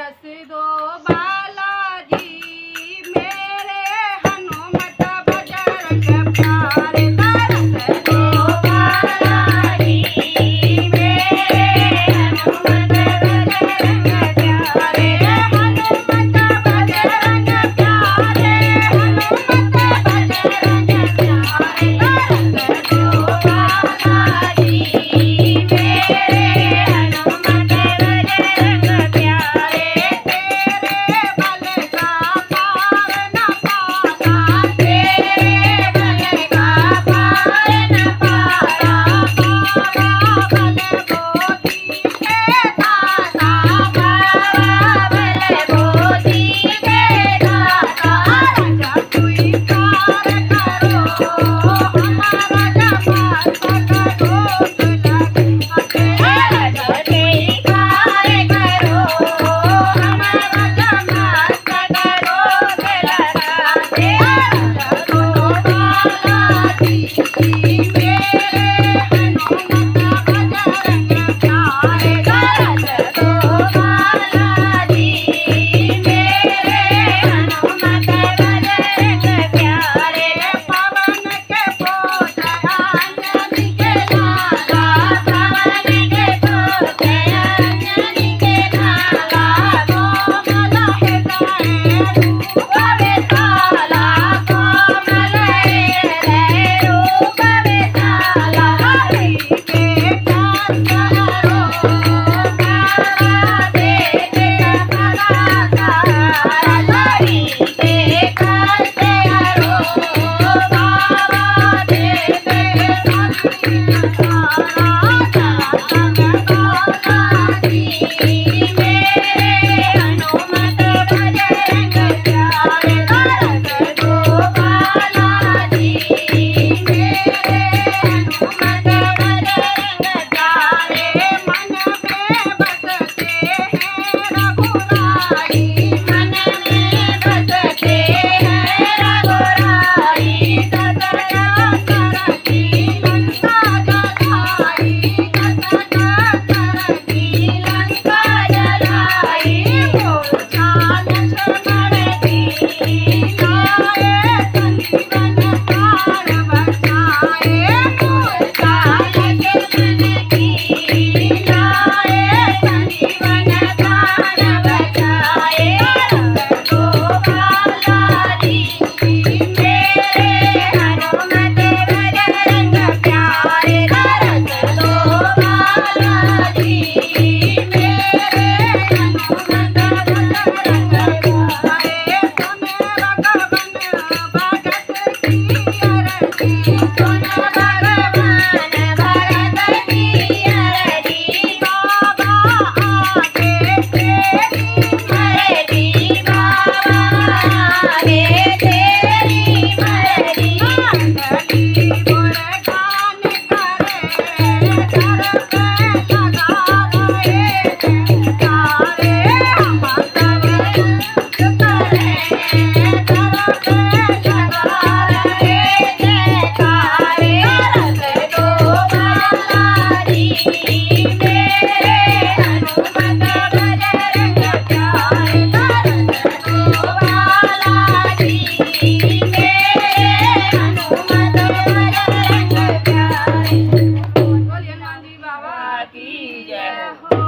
तरस दो बालाजी मेरे हनुमत बजरंग प्यारे तरस दो बालाजी मेरे हनुमत बजरंग प्यारे हनुमत बजरंग प्यारे हनुमत बजरंग प्यारे तरस दो बालाजी मेरे हनुमत बजरंग प्यारे तेरे बल का पार न पाला तेरे बल का पार न पाला बाबा बल बोधी के दाता बाबा बल बोधी के दाता राजा स्वीकार करो हमारा जमात का दोष लगे राजा स्वीकार करो हमारा जमात का दोष लगा दे राजा दो बालाजी मेरे हनुमत बजरंग प्यारे राजा दो बालाजी मेरे हनुमत बजरंग प्यारे पवन के पोत अंजनी के लाला पवन के पोत अंजनी के लाला कोमल हृदय रूप विशाला कोमल हृदय रूप विशाला हरि के काज करो प्यारा दे दे सदा सहारा हरि के काज करो बाबा दे दे सदा संग बालाजी मेरे हनुमत बजरंग प्यारे तरस दो बालाजी मेरे हनुमत बजरंग प्यारे मन में बसते हैं रघुराई मन में बसते हैं रघुराई दशरथ करती लंका जलाई दशरथ करती लंका जलाई मूर्छा लक्ष्मण की लाए संजीवन प्राण बचाए मूर्छा लक्ष्मण की लाए संजीवन प्राण बचाए तरस दो बालाजी मेरे हनुमत बजरंग प्यारे तरस दो बालाजी मेरे हनुमत बजरंग प्यारे सुन भगवन भगत की अरजी सुन भगवान भगत की अरजी बाबा आगे तेरी मर्जी बाबा आगे तेरी मर्जी मंडली गुणगान करे दर पे लगा रहे जयकारे हम सब करे दर पे लगा रहे जयकारे तरस दो बालाजी मेरे हनुमत बजरंग प्यारे तरस दो बालाजी मेरे हनुमत बजरंग प्यारे बोलिए नानी बाबा की जय हो।